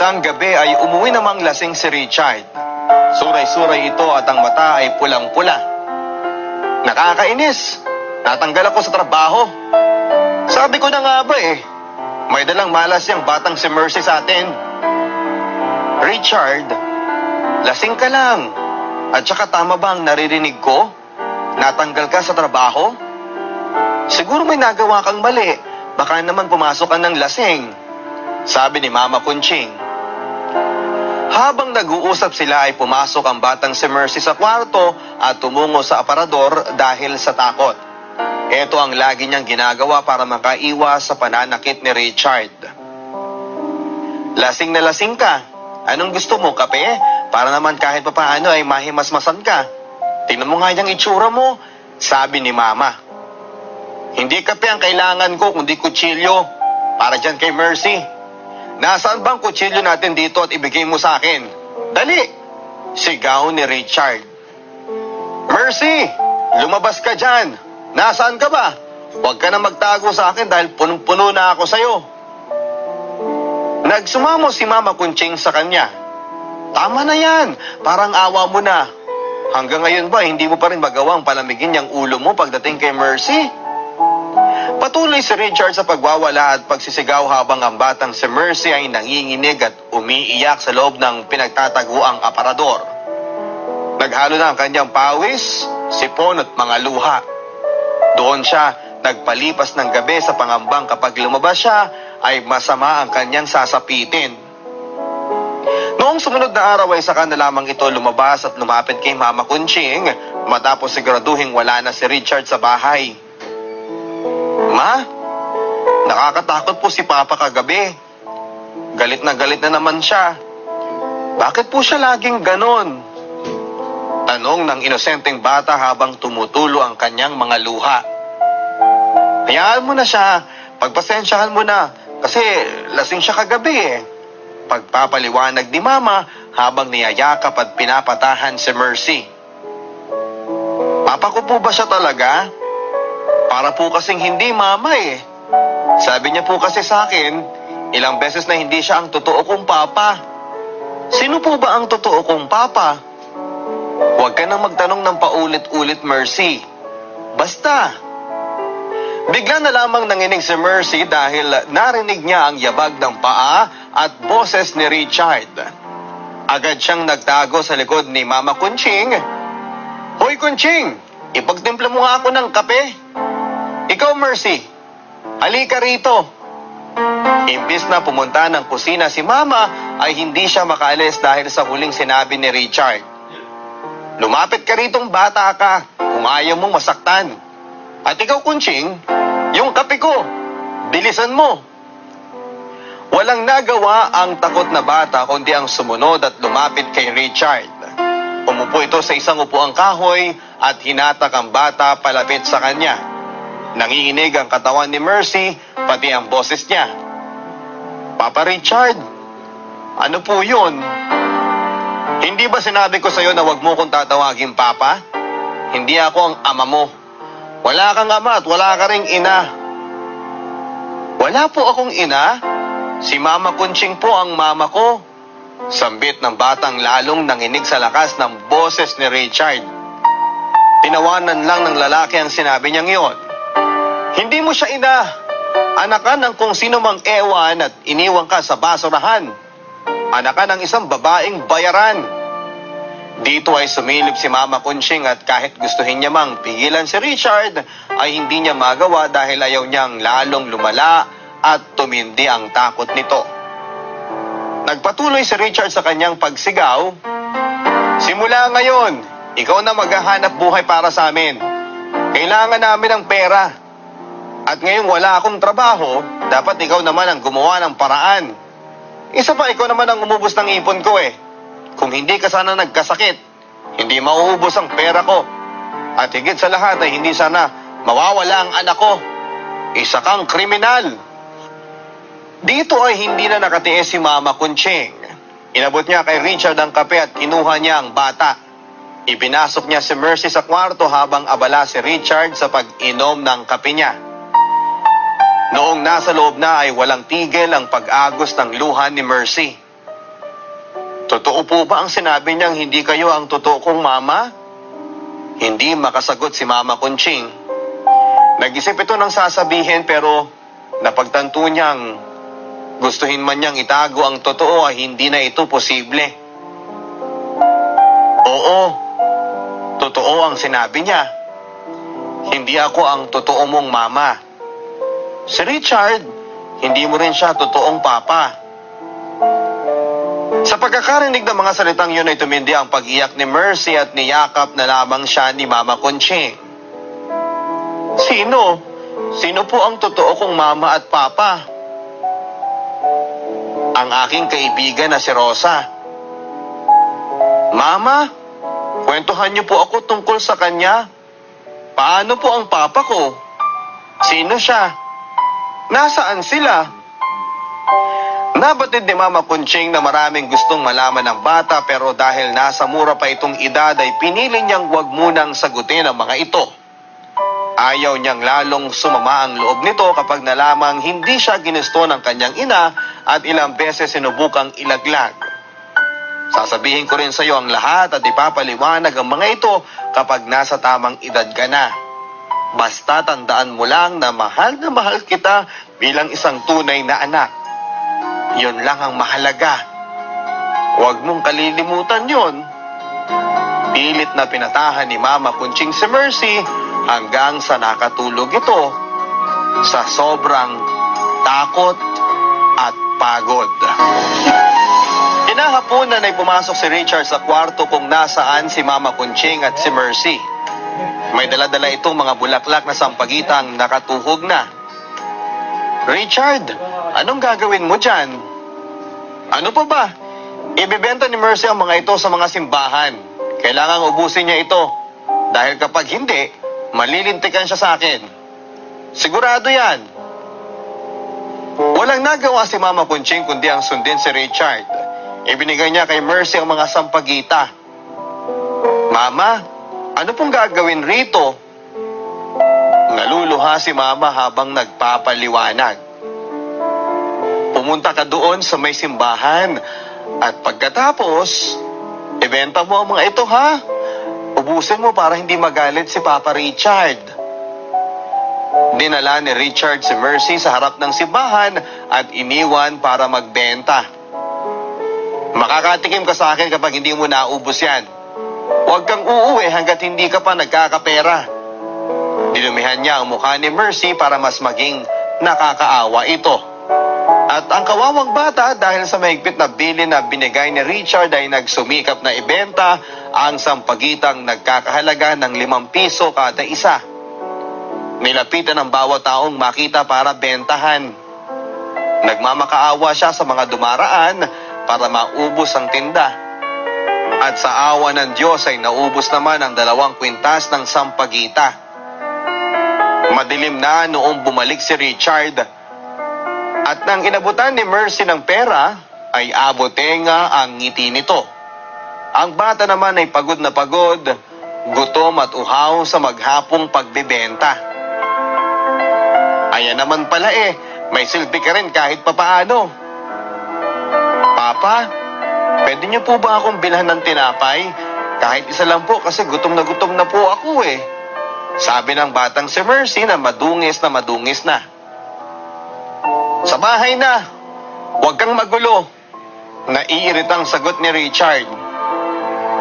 Isang gabi ay umuwi namang lasing si Richard. Suray-suray ito at ang mata ay pulang-pula. Nakakainis. Natanggal ako sa trabaho. Sabi ko na nga ba may dalang malas yung batang si Mercy sa atin. Richard, lasing ka lang. At saka tama ba ang naririnig ko? Natanggal ka sa trabaho? Siguro may nagawa kang mali. Baka naman pumasok ka ng lasing. Sabi ni Mama Kunching. Habang nag-uusap sila ay pumasok ang batang si Mercy sa kwarto at tumungo sa aparador dahil sa takot. Ito ang lagi niyang ginagawa para makaiwas sa pananakit ni Richard. Lasing na lasing ka. Anong gusto mo, kape? Para naman kahit papaano ay mahimasmasan ka. Tingnan mo nga yung itsura mo, sabi ni Mama. Hindi kape ang kailangan ko kundi kutsilyo para dyan kay Mercy. Nasaan bang kutsilyo natin dito at ibigay mo sa akin? Dali! Sigaw ni Richard. Mercy! Lumabas ka dyan! Nasaan ka ba? Huwag ka na magtago sa akin dahil punong-puno na ako sa'yo. Nagsumamo si Mama Kunching sa kanya. Tama na yan! Parang awa mo na. Hanggang ngayon ba hindi mo pa rin magawang palamigin yung ulo mo pagdating kay Mercy? Patuloy si Richard sa pagwawala at pagsisigaw habang ang batang si Mercy ay nanginginig at umiiyak sa loob ng pinagtataguang aparador. Naghalo na ang kanyang pawis, sipon at mga luha. Doon siya nagpalipas ng gabi sa pangambang kapag lumabas siya ay masama ang kanyang sasapitin. Noong sumunod na araw ay saka na lamang ito lumabas at lumapit kay Mama Kunching matapos siguraduhing wala na si Richard sa bahay. Ma, nakakatakot po si Papa kagabi. Galit na naman siya. Bakit po siya laging ganon? Tanong ng inosenteng bata habang tumutulo ang kanyang mga luha. Hayaan mo na siya, pagpasensyahan mo na, kasi lasing siya kagabi Pagpapaliwanag ni Mama habang niyayakap at pinapatahan si Mercy. Papa ko po ba siya talaga? Para po kasing hindi Mama Sabi niya po kasi sa akin, ilang beses na hindi siya ang totoo kong papa. Sino po ba ang totoo kong papa? Huwag ka nang magtanong ng paulit-ulit, Mercy. Basta. Bigla na lamang nanginig si Mercy dahil narinig niya ang yabag ng paa at boses ni Richard. Agad siyang nagtago sa likod ni Mama Kunching. Hoy Kunching, ipagtimpla mo nga ako ng kape. Ikaw Mercy, halika rito. Imbis na pumunta ng kusina si Mama ay hindi siya makaalis dahil sa huling sinabi ni Richard. Lumapit ka ritong bata ka kung ayaw mong masaktan. At ikaw Kunching, yung kape ko, bilisan mo. Walang nagawa ang takot na bata kundi ang sumunod at lumapit kay Richard. Umupo ito sa isang upuang kahoy at hinatak ang bata palapit sa kanya. Nanginginig ang katawan ni Mercy, pati ang boses niya. Papa Richard, ano po yun? Hindi ba sinabi ko sa'yo na wag mo kong tatawagin Papa? Hindi ako ang ama mo. Wala kang ama at wala ka ring ina. Wala po akong ina? Si Mama Kunching po ang mama ko. Sambit ng batang lalong nanginig sa lakas ng boses ni Richard. Tinawanan lang ng lalaki ang sinabi niyang iyon. Hindi mo siya ina. Anakan ng kung sino mang ewan at iniwan ka sa basurahan. Anakan ng isang babaeng bayaran. Dito ay sumilip si Mama Kunching at kahit gustuhin niya mang pigilan si Richard, ay hindi niya magawa dahil ayaw niyang lalong lumala at tumindi ang takot nito. Nagpatuloy si Richard sa kanyang pagsigaw. Simula ngayon, ikaw na maghahanap buhay para sa amin. Kailangan namin ng pera. At ngayong wala akong trabaho, dapat ikaw naman ang gumawa ng paraan. Isa pa, ikaw naman ang umubos ng ipon ko Kung hindi ka sana nagkasakit, hindi mauubos ang pera ko. At higit sa lahat ay hindi sana mawawala ang anak ko. Isa kang kriminal. Dito ay hindi na nakatiis si Mama Kunching. Inabot niya kay Richard ang kape at kinuha niya ang bata. Ipinasok niya si Mercy sa kwarto habang abala si Richard sa pag-inom ng kape niya. Noong nasa loob na ay walang tigil ang pag-agos ng luha ni Mercy. Totoo po ba ang sinabi niyang hindi kayo ang totoo kong mama? Hindi makasagot si Mama Conching. Nag-isip ito ng sasabihin pero napagtanto niyang gustuhin man niyang itago ang totoo ay hindi na ito posible. Oo, totoo ang sinabi niya. Hindi ako ang totoo mong mama. Si Richard, hindi mo rin siya totoong papa. Sa pagkakarinig ng mga salitang yun ay tumindi ang pag-iyak ni Mercy at niyakap na lamang siya ni Mama Conching. Sino? Sino po ang totoo kong mama at papa? Ang aking kaibigan na si Rosa. Mama, kwentuhan niyo po ako tungkol sa kanya. Paano po ang papa ko? Sino siya? Nasaan sila? Nabatid ni Mama Conching na maraming gustong malaman ng bata pero dahil nasa mura pa itong edad ay pinili niyang huwag munang sagutin ang mga ito. Ayaw niyang lalong sumama ang loob nito kapag nalamang hindi siya ginusto ng kanyang ina at ilang beses sinubukang ilaglag. Sasabihin ko rin sa iyo ang lahat at ipapaliwanag ang mga ito kapag nasa tamang edad ka na. Basta tandaan mo lang na mahal kita bilang isang tunay na anak. Yun lang ang mahalaga. Huwag mong kalilimutan yun. Pilit na pinatahan ni Mama Conching si Mercy hanggang sa nakatulog ito sa sobrang takot at pagod. Kinahaponan ay pumasok si Richard sa kwarto kung nasaan si Mama Conching at si Mercy. May dala-dala itong mga bulaklak na sampagitang nakatuhog na. Richard, anong gagawin mo dyan? Ano pa ba? Ibebenta ni Mercy ang mga ito sa mga simbahan. Kailangang ubusin niya ito. Dahil kapag hindi, malilintikan siya sa akin. Sigurado yan. Walang nagawa si Mama Conching kundi ang sundin si Richard. Ibinigay niya kay Mercy ang mga sampagita. Mama, ano pong gagawin rito? Naluluha si Mama habang nagpapaliwanag. Pumunta ka doon sa may simbahan at pagkatapos, ibenta mo ang mga ito ha. Ubusin mo para hindi magalit si Papa Richard. Dinala ni Richard si Mercy sa harap ng simbahan at iniwan para magbenta. Makakatikim ka sa akin kapag hindi mo naubos yan. Huwag kang uuwi hanggat hindi ka pa nagkakapera. Dinumihan niya ang mukha ni Mercy para mas maging nakakaawa ito. At ang kawawang bata dahil sa mahigpit na bilin na binigay ni Richard ay nagsumikap na ibenta ang sampagitang nagkakahalaga ng 5 piso kada isa. Nilapitan ang bawat taong makita para bentahan. Nagmamakaawa siya sa mga dumaraan para maubos ang tinda. At sa awa ng Diyos ay naubos naman ang 2 kwintas ng sampagita. Madilim na noong bumalik si Richard. At nang inabutan ni Mercy ng pera, ay abotenga ang ngiti nito. Ang bata naman ay pagod na pagod, gutom at uhaw sa maghapong pagbebenta. Ayan naman pala may silbi ka rin kahit papaano. Papa, pwede niyo po ba akong bilhan ng tinapay? Kahit isa lang po kasi gutom na po ako Sabi ng batang si Mercy na madungis na. Sa bahay na, huwag kang magulo. Naiiritang sagot ni Richard.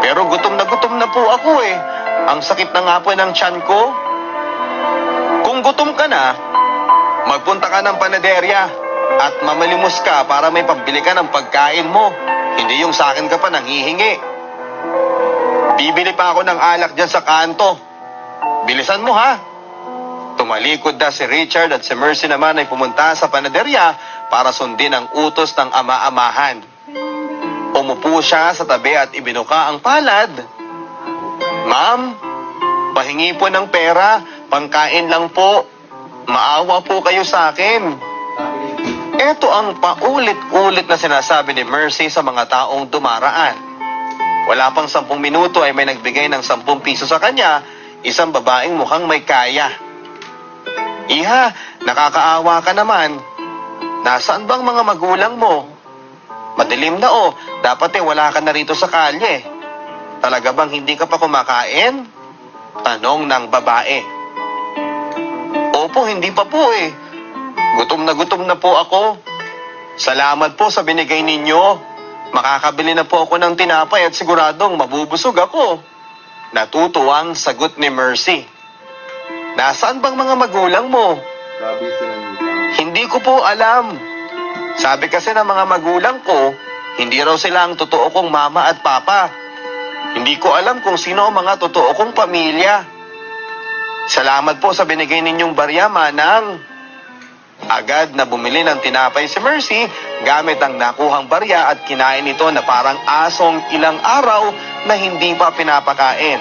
Pero gutom na po ako Ang sakit na nga po ng tiyan ko. Kung gutom ka na, magpunta ka ng panaderya at mamalimos ka para may pambili ka ng pagkain mo. Hindi yung sa akin ka pa nanghihingi. Bibili pa ako ng alak dyan sa kanto. Bilisan mo ha. Tumalikod na si Richard at si Mercy naman ay pumunta sa panaderya para sundin ang utos ng ama-amahan. Umupo siya sa tabi at ibinuka ang palad. Ma'am, pahingi po ng pera, pangkain lang po. Maawa po kayo sa akin. Ito ang paulit-ulit na sinasabi ni Mercy sa mga taong dumaraan. Wala pang 10 minuto ay may nagbigay ng 10 piso sa kanya, isang babaeng mukhang may kaya. Iha, nakakaawa ka naman. Nasaan bang mga magulang mo? Madilim na oh, dapat wala ka na rito sa kalye. Talaga bang hindi ka pa kumakain? Tanong ng babae. Opo, hindi pa po eh. Gutom na po ako. Salamat po sa binigay ninyo. Makakabili na po ako ng tinapay at siguradong mabubusog ako. Natutuwang sagot ni Mercy. Nasaan bang mga magulang mo? Hindi ko po alam. Sabi kasi ng mga magulang ko, hindi raw sila ang totoo kong mama at papa. Hindi ko alam kung sino ang mga totoo kong pamilya. Salamat po sa binigay ninyong barya, Manang. Agad na bumili ng tinapay si Mercy gamit ang nakuhang barya at kinain ito na parang asong ilang araw na hindi pa pinapakain.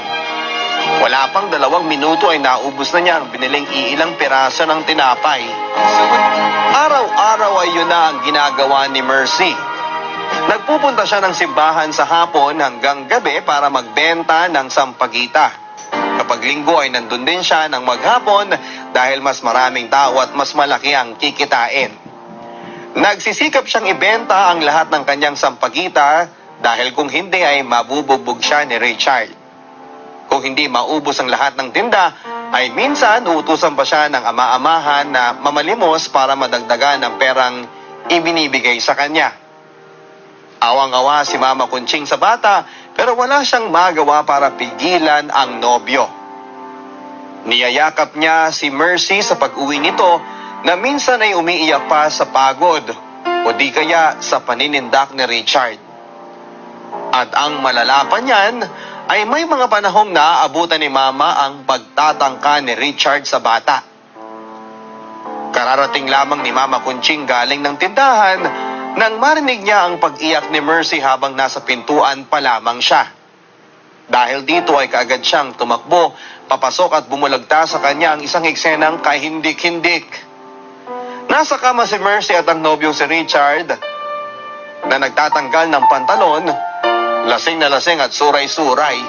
Wala pang 2 minuto ay naubos na niya ang biniling iilang piraso ng tinapay. Araw-araw ay yun na ang ginagawa ni Mercy. Nagpupunta siya ng simbahan sa hapon hanggang gabi para magbenta ng sampagita. Kapag linggo ay nandun din siya ng maghapon dahil mas maraming tao at mas malaki ang kikitain. Nagsisikap siyang ibenta ang lahat ng kanyang sampagita dahil kung hindi ay mabubugbog siya ni Richard. Kung hindi maubos ang lahat ng tinda, ay minsan uutusan pa siya ng ama-amahan na mamalimos para madagdagan ng perang ibinibigay sa kanya. Awang-awa si Mama Kunching sa bata pero wala siyang magawa para pigilan ang nobyo. Niyayakap niya si Mercy sa pag-uwi nito na minsan ay umiiyak pa sa pagod o di kaya sa paninindak ni Richard. At ang malala pa niyan ay may mga panahong naaabutan ni Mama ang pagtatangka ni Richard sa bata. Kararating lamang ni Mama Kunching galing ng tindahan nang marinig niya ang pag-iyak ni Mercy habang nasa pintuan pa lamang siya. Dahil dito ay kaagad siyang tumakbo, papasok at bumulagta sa kanya ang isang eksenang kahindik-hindik. Nasa kama si Mercy at ang nobyong si Richard na nagtatanggal ng pantalon, lasing na lasing at suray-suray.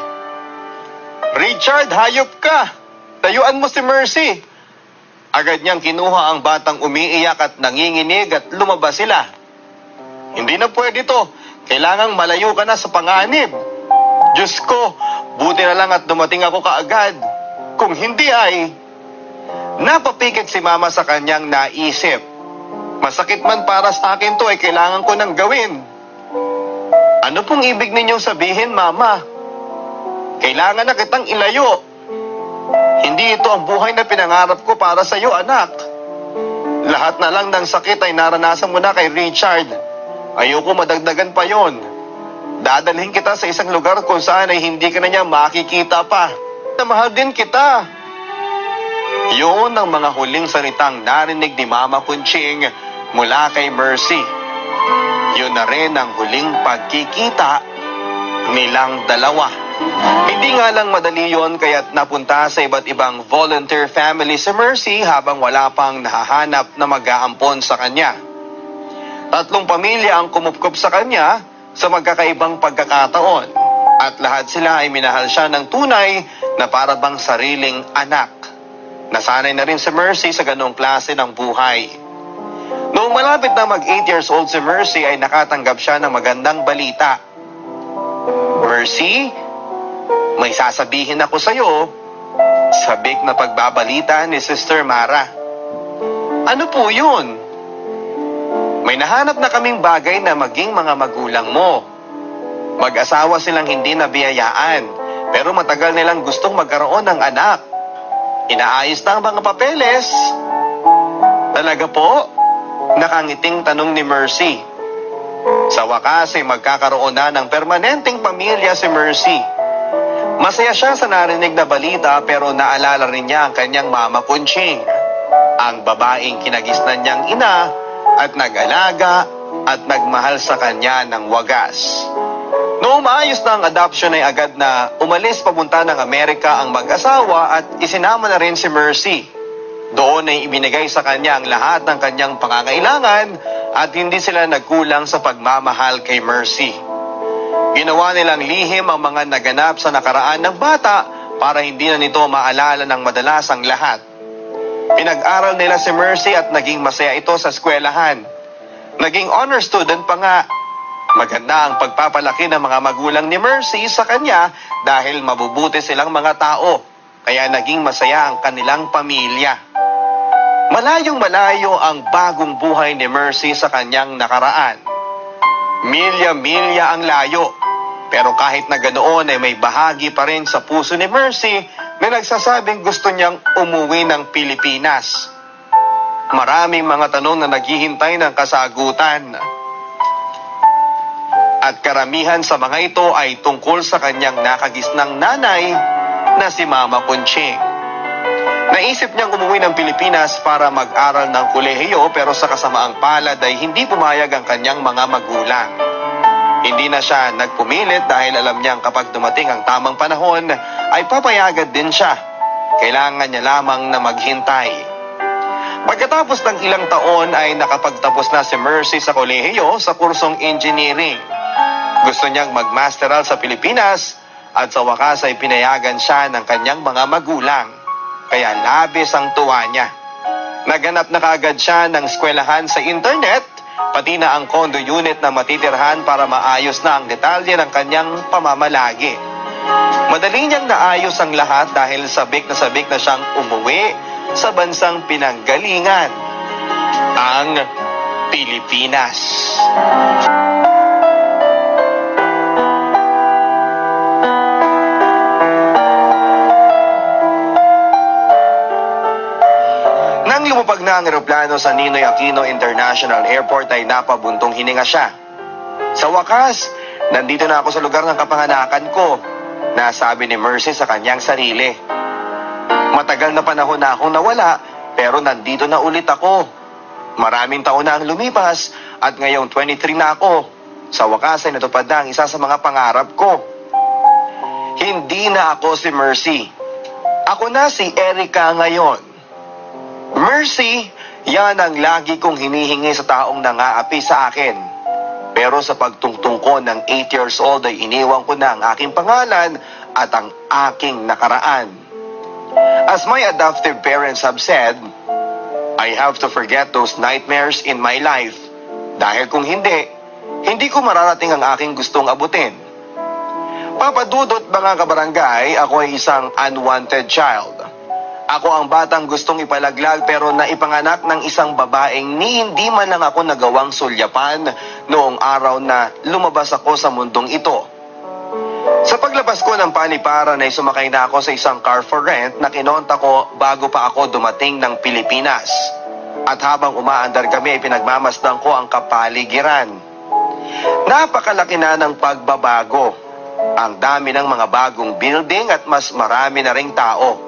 Richard, hayop ka! Tayuan mo si Mercy! Agad niyang kinuha ang batang umiiyak at nanginginig at lumabas sila. Hindi na pwede to. Kailangang malayo ka na sa panganib. Diyos ko, buti na lang at dumating ako kaagad. Kung hindi ay... Napapikit si Mama sa kanyang naisip. Masakit man para sa akin to ay kailangan ko nang gawin. Ano pong ibig ninyong sabihin, Mama? Kailangan na kitang ilayo. Hindi ito ang buhay na pinangarap ko para sa iyo, anak. Lahat na lang ng sakit ay naranasan mo na kay Richard. Ayoko madagdagan pa yon. Dadalhin kita sa isang lugar kung saan ay hindi ka na niya makikita pa. Mahal din kita. Yun ang mga huling salitang narinig ni Mama Kunching mula kay Mercy. Yun na rin ang huling pagkikita nilang dalawa. Hindi nga lang madali yon kaya't napunta sa iba't ibang volunteer family si Mercy habang wala pang nahahanap na mag-aampon sa kanya. 3 pamilya ang kumupkup sa kanya sa magkakaibang pagkakataon at lahat sila ay minahal siya ng tunay na para bang sariling anak. Nasanay na rin si Mercy sa ganong klase ng buhay. Noong malapit na mag 8 years old si Mercy ay nakatanggap siya ng magandang balita. Mercy, may sasabihin ako sa iyo, sabik na pagbabalita ni Sister Mara. Ano po yun? May nahanap na kaming bagay na maging mga magulang mo. Mag-asawa silang hindi nabiyayaan, pero matagal nilang gustong magkaroon ng anak. Inaayos na ang mga papeles. Talaga po? Nakangiting tanong ni Mercy. Sa wakas ay magkakaroon na ng permanenteng pamilya si Mercy. Masaya siya sa narinig na balita pero naalala rin niya ang kanyang Mama Kunching, ang babaeng kinagisnan niyang ina at nag-alaga at nagmahal sa kanya ng wagas. Noong maayos na ang adoption ay agad na umalis papunta ng Amerika ang mag-asawa at isinama na rin si Mercy. Doon ay ibinigay sa kanya ang lahat ng kanyang pangangailangan at hindi sila nagkulang sa pagmamahal kay Mercy. Ginawa nilang lihim ang mga naganap sa nakaraan ng bata para hindi na nito maalala ng madalas ang lahat. Pinag-aral nila si Mercy at naging masaya ito sa eskwelahan. Naging honor student pa nga. Maganda ang pagpapalaki ng mga magulang ni Mercy sa kanya dahil mabubuti silang mga tao, kaya naging masaya ang kanilang pamilya. Malayong malayo ang bagong buhay ni Mercy sa kanyang nakaraan. Milya-milya ang layo, pero kahit na ganoon ay may bahagi pa rin sa puso ni Mercy na nagsasabing gusto niyang umuwi ng Pilipinas. Maraming mga tanong na naghihintay ng kasagutan. At karamihan sa mga ito ay tungkol sa kanyang nakagisnang nanay na si Mama Conching. Naisip niyang umuwi ng Pilipinas para mag-aral ng kolehiyo pero sa kasamaang palad ay hindi pumayag ang kanyang mga magulang. Hindi na siya nagpumilit dahil alam niyang kapag dumating ang tamang panahon ay papayagan din siya. Kailangan niya lamang na maghintay. Pagkatapos ng ilang taon ay nakapagtapos na si Mercy sa kolehiyo sa kursong engineering. Gusto niyang magmasteral sa Pilipinas at sa wakas ay pinayagan siya ng kanyang mga magulang. Kaya labis ang tuwa niya. Naganap na kaagad siya ng eskwelahan sa internet, pati na ang condo unit na matitirhan para maayos na ang detalye ng kanyang pamamalagi. Madali niyang naayos ang lahat dahil sabik na siyang umuwi sa bansang pinanggalingan, ang Pilipinas. Nang lumapag na ang eroplano sa Ninoy Aquino International Airport ay napabuntong hininga siya. Sa wakas, nandito na ako sa lugar ng kapanganakan ko, nasabi ni Mercy sa kanyang sarili. Matagal na panahon na akong nawala, pero nandito na ulit ako. Maraming taon na ang lumipas at ngayong 23 na ako. Sa wakas ay natupad na ang isa sa mga pangarap ko. Hindi na ako si Mercy. Ako na si Erica ngayon. Mercy, yan ang lagi kong hinihingi sa taong nangaapi sa akin. Pero sa pagtungtong ko ng 8 years old ay iniwan ko na ang aking pangalan at ang aking nakaraan. As my adoptive parents have said, I have to forget those nightmares in my life. Dahil kung hindi ko mararating ang aking gustong abutin. Papadudot mga kabarangay, ako ay isang unwanted child. Ako ang batang gustong ipalaglag pero naipanganak ng isang babaeng hindi man lang ako nagawang sulyapan noong araw na lumabas ako sa mundong ito. Sa paglabas ko ng paliparan ay sumakay na ako sa isang car for rent na kinonta ko bago pa ako dumating ng Pilipinas. At habang umaandar kami ay pinagmamasdan ko ang kapaligiran. Napakalaki na ng pagbabago. Ang dami ng mga bagong building at mas marami na ring tao.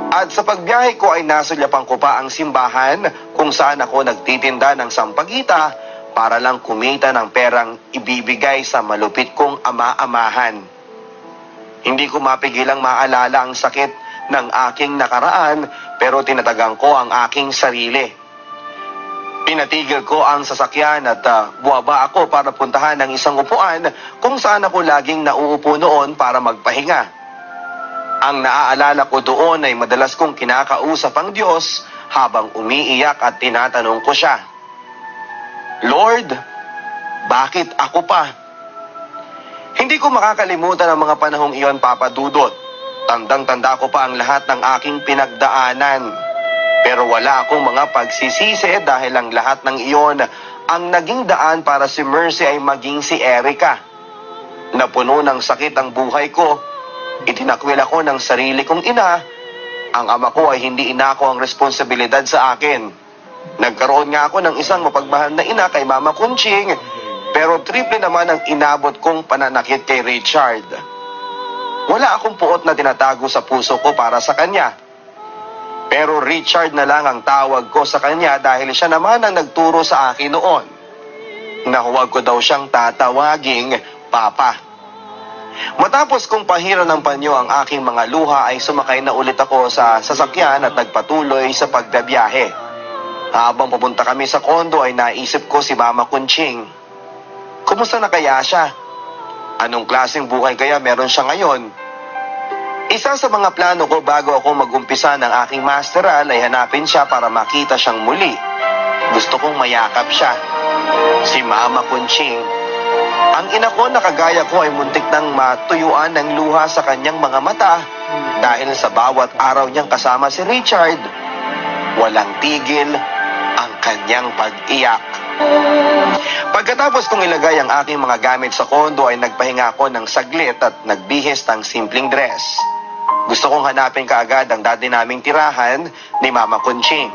At sa pagbiyahe ko ay nasulyapan ko pa ang simbahan kung saan ako nagtitinda ng sampagita para lang kumita ng perang ibibigay sa malupit kong ama-amahan. Hindi ko mapigilang maalala ang sakit ng aking nakaraan pero tinatagang ko ang aking sarili. Pinatigil ko ang sasakyan at buwaba ako para puntahan ng isang upuan kung saan ako laging nauupo noon para magpahinga. Ang naaalala ko doon ay madalas kong kinakausap ang Diyos habang umiiyak at tinatanong ko siya, Lord, bakit ako pa? Hindi ko makakalimutan ang mga panahong iyon, Papa Dudot. Tandang-tanda ko pa ang lahat ng aking pinagdaanan. Pero wala akong mga pagsisisi dahil ang lahat ng iyon ang naging daan para si Mercy ay maging si Erica. Napuno ng sakit ang buhay ko. Itinakwil ako ng sarili kong ina. Ang ama ko ay hindi inako ang responsibilidad sa akin. Nagkaroon nga ako ng isang mapagmahal na ina kay Mama Conching, pero triple naman ang inabot kong pananakit kay Richard. Wala akong puot na tinatago sa puso ko para sa kanya. Pero Richard na lang ang tawag ko sa kanya dahil siya naman ang nagturo sa akin noon. Nahuwag ko daw siyang tatawaging Papa. Matapos kong pahiran ng panyo ang aking mga luha ay sumakay na ulit ako sa sasakyan at nagpatuloy sa pagbabiyahe. Habang pupunta kami sa kondo ay naisip ko si Mama Conching. Kumusta na kaya siya? Anong klaseng buhay kaya meron siya ngayon? Isa sa mga plano ko bago ako mag-umpisa ng aking masteral ay hanapin siya para makita siyang muli. Gusto kong mayakap siya. Si Mama Conching. Ang ina ko na kagaya ko ay muntik nang matuyuan ng luha sa kanyang mga mata dahil sa bawat araw niyang kasama si Richard, walang tigil ang kanyang pag-iyak. Pagkatapos kong ilagay ang aking mga gamit sa kondo ay nagpahinga ako ng saglit at nagbihis ng simpleng dress. Gusto kong hanapin kaagad ang dati naming tirahan ni Mama Conching.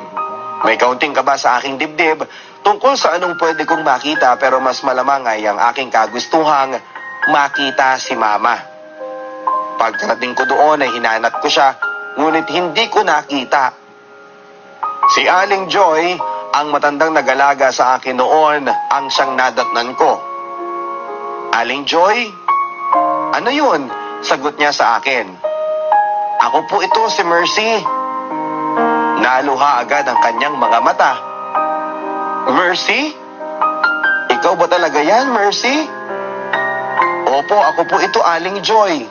May kaunting kaba sa aking dibdib tungkol sa anong pwede kong makita, pero mas malamang ay ang aking kagustuhang makita si Mama. Pagkarating ko doon ay hinanap ko siya, ngunit hindi ko nakita. Si Aling Joy, ang matandang nagalaga sa akin noon, ang siyang nadatnan ko. Aling Joy? Ano yun? Sagot niya sa akin. Ako po ito, si Mercy. Naluha agad ang kanyang mga mata. Mercy? Ikaw ba talaga yan, Mercy? Opo, ako po ito, Aling Joy.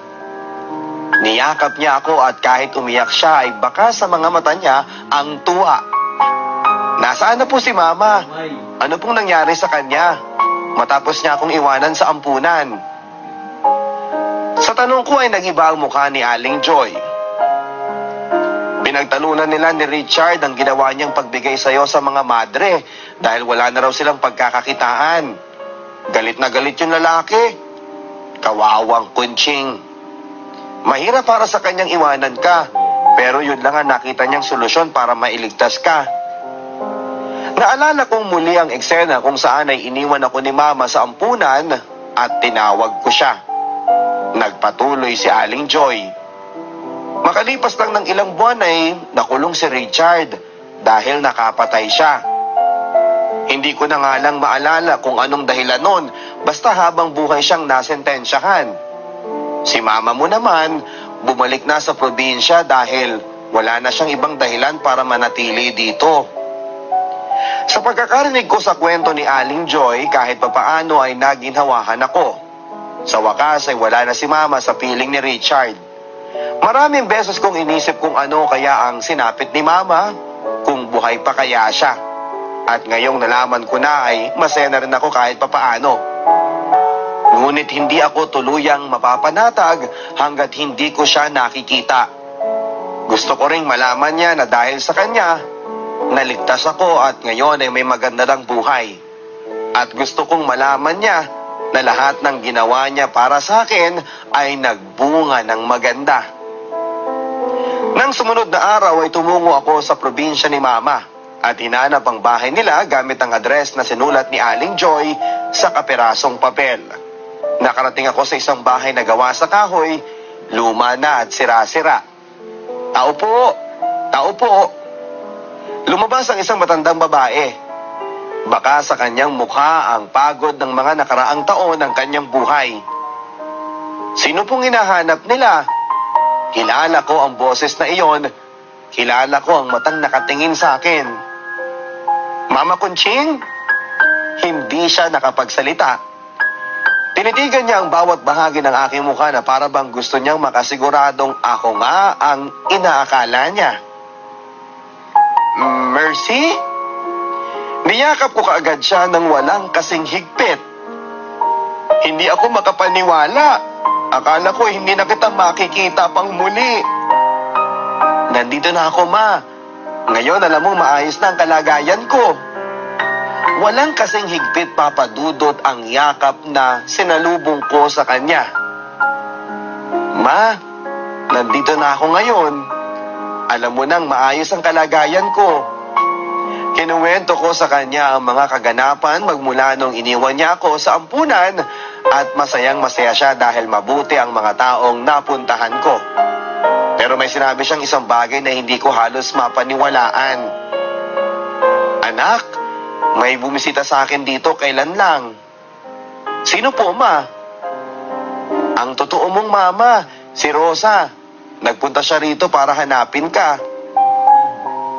Niyakap niya ako at kahit umiyak siya ay baka sa mga mata niya ang tuwa. Nasaan na po si Mama? Ano pong nangyari sa kanya? Matapos niya akong iwanan sa ampunan. Sa tanong ko ay nag-iba ang mukha ni Aling Joy. Pinagtalunan nila ni Richard ang ginawa niyang pagbigay sayo sa mga madre dahil wala na raw silang pagkakakitaan. Galit na galit yung lalaki. Kawawang Kunching. Mahirap para sa kanyang iwanan ka, pero yun lang ang nakita niyang solusyon para mailigtas ka. Naalala kong muli ang eksena kung saan ay iniwan ako ni Mama sa ampunan at tinawag ko siya. Nagpatuloy si Aling Joy. Makalipas lang ng ilang buwan ay nakulong si Richard dahil nakapatay siya. Hindi ko na nga lang maalala kung anong dahilan nun, basta habang buhay siyang nasentensyahan. Si Mama mo naman, bumalik na sa probinsya dahil wala na siyang ibang dahilan para manatili dito. Sa pagkakarinig ko sa kwento ni Aling Joy, kahit papaano ay naginhawahan ako. Sa wakas ay wala na si Mama sa piling ni Richard. Maraming beses kong inisip kung ano kaya ang sinapit ni Mama, kung buhay pa kaya siya. At ngayong nalaman ko na ay masaya na rin ako kahit papaano. Ngunit hindi ako tuluyang mapapanatag hanggat hindi ko siya nakikita. Gusto ko ring malaman niya na dahil sa kanya, naligtas ako at ngayon ay may maganda ng buhay. At gusto kong malaman niya na lahat ng ginawa niya para sa akin ay nagbunga ng maganda. Nang sumunod na araw ay tumungo ako sa probinsya ni Mama at hinanap ang bahay nila gamit ang address na sinulat ni Aling Joy sa kapirasong papel. Nakarating ako sa isang bahay na gawa sa kahoy, luma na at sira-sira. Tao po! Tao po! Lumabas ang isang matandang babae. Baka sa kanyang mukha ang pagod ng mga nakaraang taon ng kanyang buhay. Sino pong hinahanap nila? Kilala ko ang boses na iyon. Kilala ko ang matang nakatingin sa akin. Mama Conching? Hindi siya nakapagsalita. Tinitigan niya ang bawat bahagi ng aking mukha na para bang gusto niyang makasiguradong ako nga ang inaakala niya. Mercy? Niyakap ko kaagad siya nang walang kasing higpit. Hindi ako makapaniwala. Akala ko hindi na kita makikita pang muli. Nandito na ako, Ma. Ngayon alam mo maayos na ang kalagayan ko. Walang kasing higpit, Papa Dudut, ang yakap na sinalubong ko sa kanya. Ma, nandito na ako ngayon. Alam mo nang maayos ang kalagayan ko. Kinuwento ko sa kanya ang mga kaganapan magmula nung iniwan niya ako sa ampunan at masayang masaya siya dahil mabuti ang mga taong napuntahan ko. Pero may sinabi siyang isang bagay na hindi ko halos mapaniwalaan. Anak, may bumisita sa akin dito kailan lang. Sino po, Ma? Ang totoo mong mama, si Rosa. Nagpunta siya rito para hanapin ka.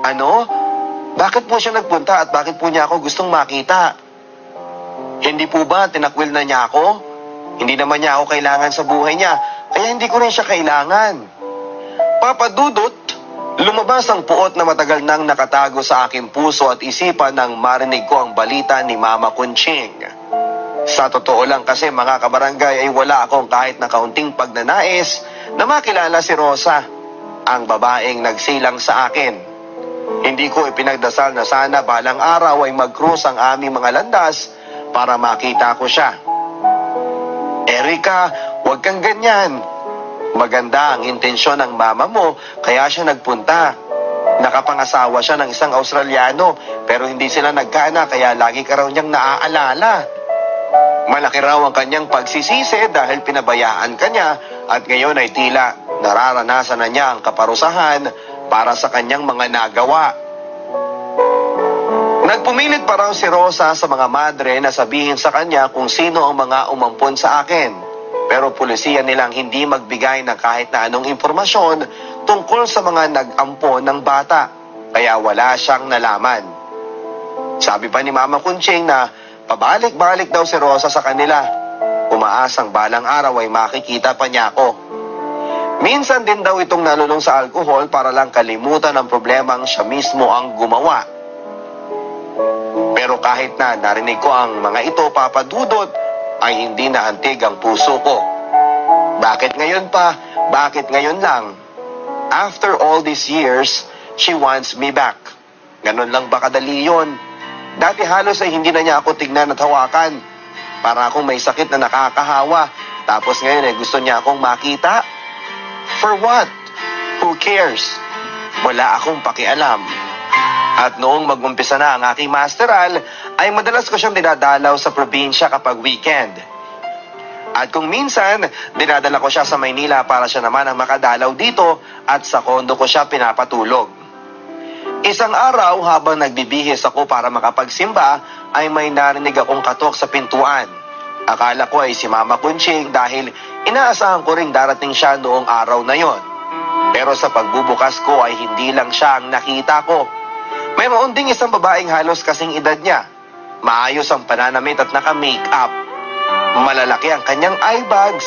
Ano? Bakit po siya nagpunta at bakit po niya ako gustong makita? Hindi po ba tinakwil na niya ako? Hindi naman niya ako kailangan sa buhay niya, kaya hindi ko rin siya kailangan. Papa Dudut, lumabas ang puot na matagal nang nakatago sa aking puso at isipan nang marinig ko ang balita ni Mama Conching. Sa totoo lang kasi mga kabarangay ay wala akong kahit na kaunting pagnanais na makilala si Rosa, ang babaeng nagsilang sa akin. Hindi ko ipinagdasal na sana balang araw ay mag-cruise ang aming mga landas para makita ko siya. Erika, huwag kang ganyan. Maganda ang intensyon ng mama mo kaya siya nagpunta. Nakapangasawa siya ng isang Australiano pero hindi sila nagkaanak kaya lagi ka raw niyang naaalala. Malaki raw ang kanyang pagsisisi dahil pinabayaan ka niya at ngayon ay tila nararanasan na niya ang kaparusahan para sa kanyang mga nagawa. Nagpumilit pa raw si Rosa sa mga madre na sabihin sa kanya kung sino ang mga umampon sa akin. Pero pulisiya nilang hindi magbigay ng kahit na anong impormasyon tungkol sa mga nag-ampon ng bata. Kaya wala siyang nalaman. Sabi pa ni Mama Kunching na pabalik-balik daw si Rosa sa kanila. Umaasang balang araw ay makikita pa niya ako. Minsan din daw itong nalulong sa alkohol para lang kalimutan ang problemang siya mismo ang gumawa. Pero kahit na narinig ko ang mga ito, Papa Dudut, ay hindi naantig ang puso ko. Bakit ngayon pa? Bakit ngayon lang? After all these years, she wants me back. Ganon lang ba kadali yun? Dati halos ay hindi na niya ako tignan at hawakan. Para akong may sakit na nakakahawa. Tapos ngayon ay gusto niya akong makita? For what? Who cares? Wala akong pakialam. At noong mag-umpisa na ang aking masteral, ay madalas ko siyang dinadalaw sa probinsya kapag weekend. At kung minsan, dinadala ko siya sa Maynila para siya naman ang makadalaw dito at sa kondo ko siya pinapatulog. Isang araw habang nagbibihis ako para makapagsimba, ay may narinig akong katok sa pintuan. Akala ko ay si Mama Kunching dahil inaasahan ko ring darating siya noong araw na yon. Pero sa pagbubukas ko ay hindi lang siya ang nakita ko. Mayroon ding isang babaeng halos kasing edad niya. Maayos ang pananamit at naka-makeup. Malalaki ang kanyang eye bags.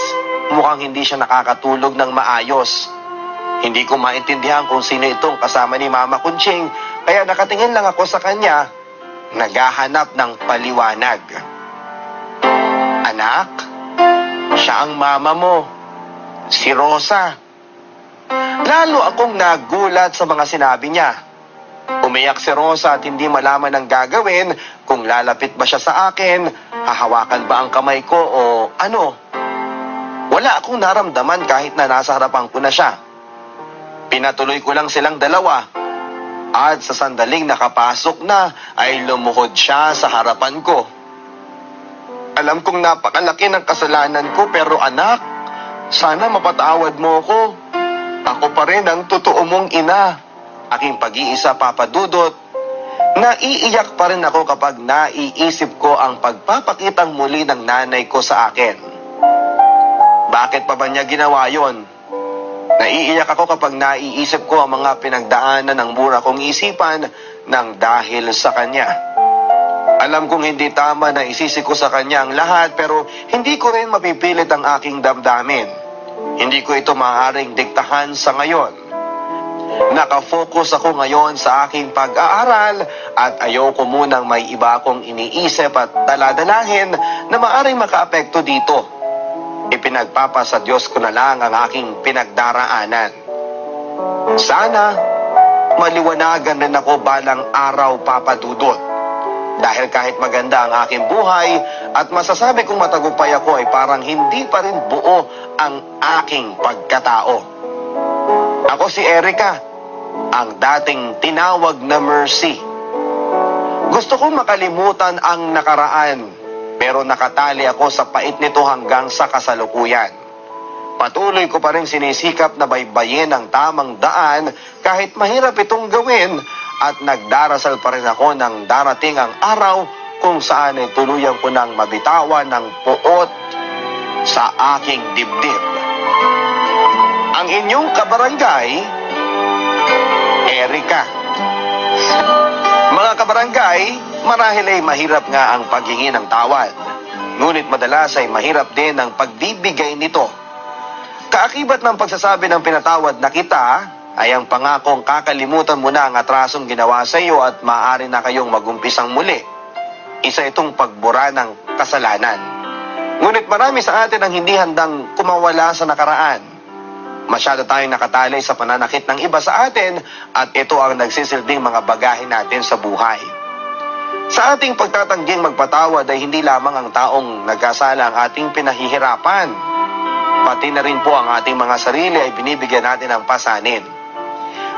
Mukhang hindi siya nakakatulog ng maayos. Hindi ko maintindihan kung sino itong kasama ni Mama Kunching, kaya nakatingin lang ako sa kanya, naghahanap ng paliwanag. Anak, siya ang mama mo, si Rosa. Lalo akong nagulat sa mga sinabi niya. Umiyak si Rosa at hindi malaman ang gagawin kung lalapit ba siya sa akin, hahawakan ba ang kamay ko o ano. Wala akong naramdaman kahit na nasa harapan ko na siya. Pinatuloy ko lang silang dalawa. At sa sandaling nakapasok na ay lumuhod siya sa harapan ko. Alam kong napakalaki ng kasalanan ko pero anak, sana mapatawad mo ko. Ako pa rin ang totoo mong ina. Aking pag-iisa, Papa Dudut. Naiiyak pa rin ako kapag naiisip ko ang pagpapakitang muli ng nanay ko sa akin. Bakit pa ba niya ginawa yon? Naiiyak ako kapag naiisip ko ang mga pinagdaanan ng mura kong isipan ng dahil sa kanya. Alam kong hindi tama na isisi ko sa kanya ang lahat pero hindi ko rin mapipilit ang aking damdamin. Hindi ko ito maaaring diktahan sa ngayon. Nakafocus ako ngayon sa aking pag-aaral at ayoko munang may iba akong iniisip at daladalahin na maaaring makaapekto dito. Ipinagpapasa Diyos ko na lang ang aking pinagdaraanan. Sana maliwanagan rin ako balang araw, Papa Dudut. Dahil kahit maganda ang aking buhay at masasabi kong matagumpay ako ay parang hindi pa rin buo ang aking pagkatao. Ako si Erika, ang dating tinawag na Mercy. Gusto kong makalimutan ang nakaraan, pero nakatali ako sa pait nito hanggang sa kasalukuyan. Patuloy ko pa rin sinisikap na baybayin ang tamang daan kahit mahirap itong gawin at nagdarasal pa rin ako ng darating ang araw kung saan ay tuluyan ko nang mabitawan ng puot sa aking dibdib. Ang inyong kabarangay, Erika. Mga kabarangay, marahil ay mahirap nga ang paghingi ng tawad. Ngunit madalas ay mahirap din ang pagbibigay nito. Kaakibat ng pagsasabi ng pinatawad na kita, ay ang pangakong kakalimutan mo na ang atrasong ginawa sa iyo at maaari na kayong magumpisang muli. Isa itong pagbura ng kasalanan. Ngunit marami sa atin ang hindi handang kumawala sa nakaraan. Masyado tayong nakatali sa pananakit ng iba sa atin at ito ang nagsisilbing mga bagahe natin sa buhay. Sa ating pagtatangging magpatawad ay hindi lamang ang taong nagkasala ang ating pinahihirapan. Pati na rin po ang ating mga sarili ay binibigyan natin ng pasanin.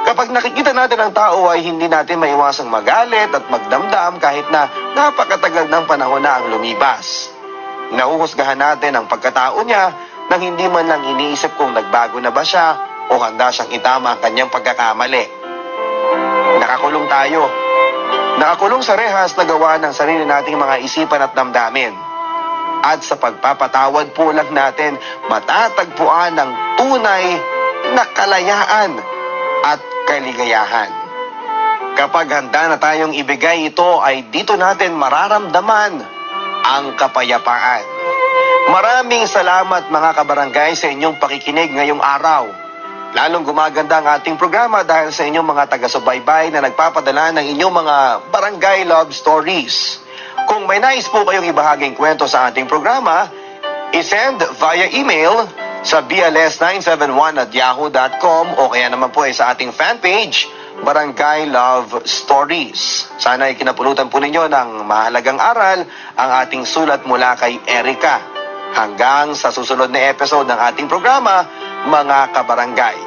Kapag nakikita natin ang tao ay hindi natin maiwasang magalit at magdamdam kahit na napakatagal ng panahon na ang lumipas. Nahuhusgahan natin ang pagkatao niya nang hindi man lang iniisip kung nagbago na ba siya o handa siyang itama ang kanyang pagkakamali. Nakakulong tayo. Nakakulong sa rehas na gawa ng sarili nating mga isipan at damdamin. At sa pagpapatawad po lang natin, matatagpuan ang tunay na kalayaan at kaligayahan. Kapag handa na tayong ibigay ito, ay dito natin mararamdaman ang kapayapaan. Maraming salamat mga kabarangay sa inyong pakikinig ngayong araw. Lalong gumaganda ang ating programa dahil sa inyong mga taga-subaybay na nagpapadala ng inyong mga barangay love stories. Kung may nais po kayong ibahaging kwento sa ating programa, isend via email sa bls971@yahoo.com o kaya naman po ay sa ating fanpage, Barangay Love Stories. Sana ay kinapulutan po ninyo ng mahalagang aral ang ating sulat mula kay Erica. Hanggang sa susunod na episode ng ating programa, mga kabarangay.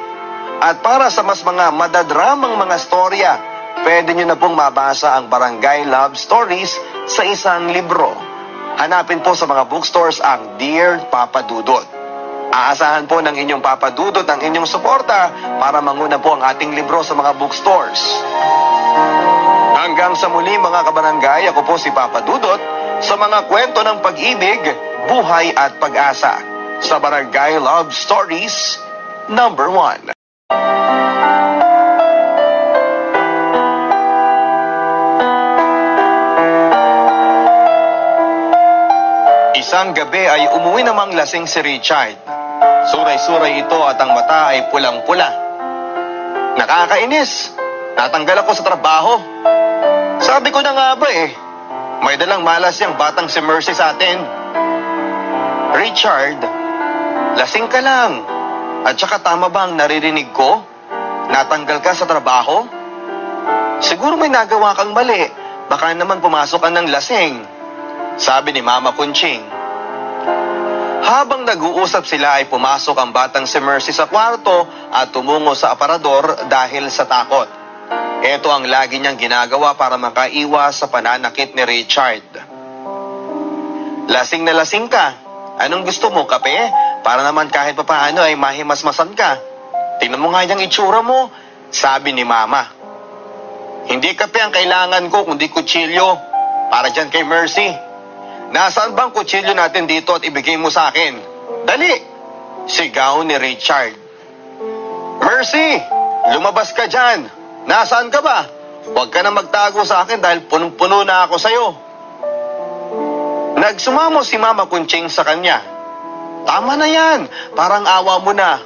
At para sa mas mga madadramang mga storya, pwede nyo na pong mabasa ang Barangay Love Stories sa isang libro. Hanapin po sa mga bookstores ang Dear Papa Dudut. Aasahan po ng inyong Papa Dudut ang inyong suporta para manguna po ang ating libro sa mga bookstores. Hanggang sa muli mga kabarangay, ako po si Papa Dudut sa mga kwento ng pag-ibig, buhay at pag-asa sa Barangay Love Stories number 1. Isang gabi ay umuwi namang lasing si Richard. Suray-suray ito at ang mata ay pulang-pula. Nakakainis. Natanggal ako sa trabaho. Sabi ko na nga ba may dalang malas yung batang si Mercy sa atin. Richard, lasing ka lang. At saka tama ba ang naririnig ko? Natanggal ka sa trabaho? Siguro may nagawa kang mali. Baka naman pumasok ka ng lasing. Sabi ni Mama Kunching. Habang nag-uusap sila ay pumasok ang batang si Mercy sa kwarto at tumungo sa aparador dahil sa takot. Ito ang lagi niyang ginagawa para makaiwas sa pananakit ni Richard. Lasing na lasing ka. Anong gusto mo, kape? Para naman kahit papaano ay mahimasmasan ka. Tingnan mo nga yung itsura mo, sabi ni Mama. Hindi kape ang kailangan ko kundi kutsilyo. Para dyan kay Mercy. Nasaan bang kutsilyo natin dito at ibigay mo sa akin? Dali! Sigaw ni Richard. Mercy! Lumabas ka dyan! Nasaan ka ba? Huwag ka na magtago sa akin dahil punong-puno na ako sa'yo. Nagsumamo si Mama Kunching sa kanya. Tama na yan, parang awa mo na.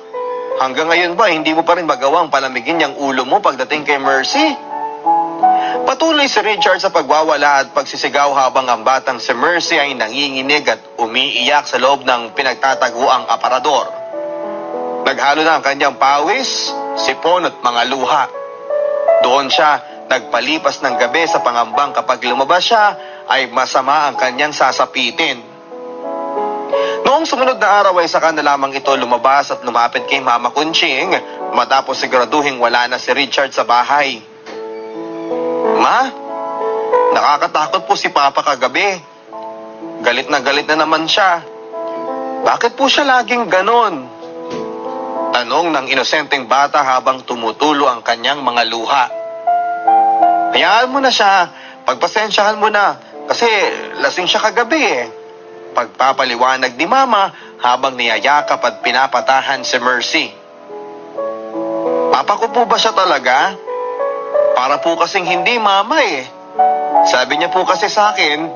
Hanggang ngayon ba, hindi mo pa rin magawang palamigin yung ulo mo pagdating kay Mercy? Patuloy si Richard sa pagwawala at pagsisigaw habang ang batang si Mercy ay nanginginig at umiiyak sa loob ng pinagtataguang aparador. Naghalo na ang kanyang pawis, sipon at mga luha. Doon siya nagpalipas ng gabi sa pangambang kapag lumabas siya ay masama ang kanyang sasapitin. Noong sumunod na araw ay saka na lamang ito lumabas at lumapit kay Mama Kunching matapos siguraduhing wala na si Richard sa bahay. Ma, nakakatakot po si Papa kagabi. Galit na naman siya. Bakit po siya laging ganon? Tanong ng inosenteng bata habang tumutulo ang kanyang mga luha. Hayaan mo na siya, pagpasensyahan mo na, kasi lasing siya kagabi Pagpapaliwanag ni Mama habang niyayakap at pinapatahan si Mercy. Papa ko po ba siya talaga? Para po kasing hindi Mama Sabi niya po kasi sa akin,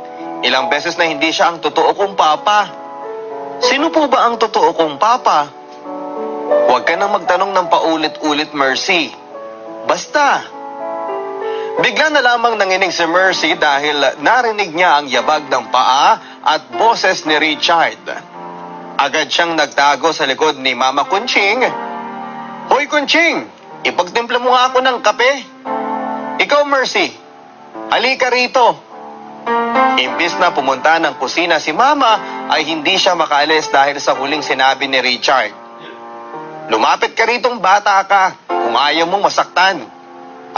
ilang beses na hindi siya ang totoo kong papa. Sino po ba ang totoo kong papa? Huwag ka nang magtanong ng paulit-ulit, Mercy. Basta. Bigla na lamang nanginig si Mercy dahil narinig niya ang yabag ng paa at boses ni Richard. Agad siyang nagtago sa likod ni Mama Kunching. "Hoy Kunching, ipagtimpla mo nga ako ng kape." "Ikaw Mercy, halika rito." Imbis na pumunta ng kusina si Mama ay hindi siya makaalis dahil sa huling sinabi ni Richard. "Lumapit ka ritong bata ka kung ayaw mong masaktan.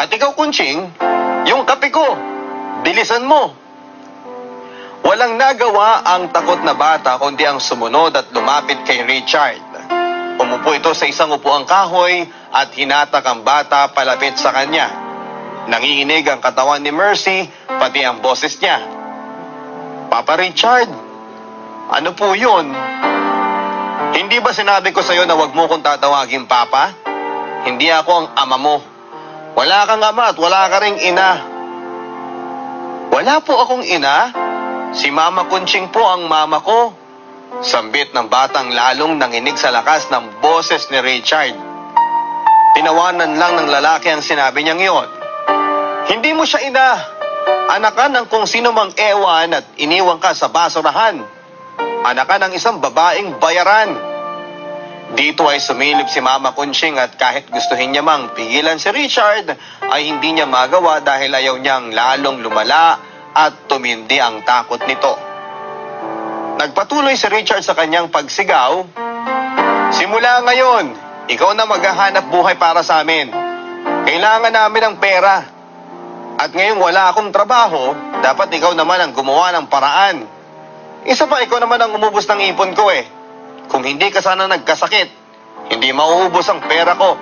At ikaw Kunching, yung kape ko, bilisan mo." Walang nagawa ang takot na bata kundi ang sumunod at lumapit kay Richard. Umupo ito sa isang upuang kahoy at hinatak ang bata palapit sa kanya. Nanginginig ang katawan ni Mercy, pati ang boses niya. "Papa Richard, ano po yun? Hindi ba sinabi ko sa'yo na wag mo kong tatawagin Papa? Hindi ako ang ama mo. Wala kang ama at wala ka ring ina." "Wala po akong ina. Si Mama Kunching po ang mama ko." Sambit ng batang lalong nanginig sa lakas ng boses ni Richard. Tinawanan lang ng lalaki ang sinabi niyang iyon. "Hindi mo siya ina. Anakan ng kung sino mang ewan at iniwan ka sa basurahan. Anakan ng isang babaeng bayaran." Dito ay sumilip si Mama Kunching at kahit gustuhin niya mang pigilan si Richard, ay hindi niya magawa dahil ayaw niyang lalong lumala at tumindi ang takot nito. Nagpatuloy si Richard sa kanyang pagsigaw. "Simula ngayon, ikaw na maghahanap buhay para sa amin. Kailangan namin ng pera. At ngayong wala akong trabaho, dapat ikaw naman ang gumawa ng paraan. Isa pa, ikaw naman ang umubos ng ipon ko eh. Kung hindi ka sana nagkasakit, hindi mauubos ang pera ko.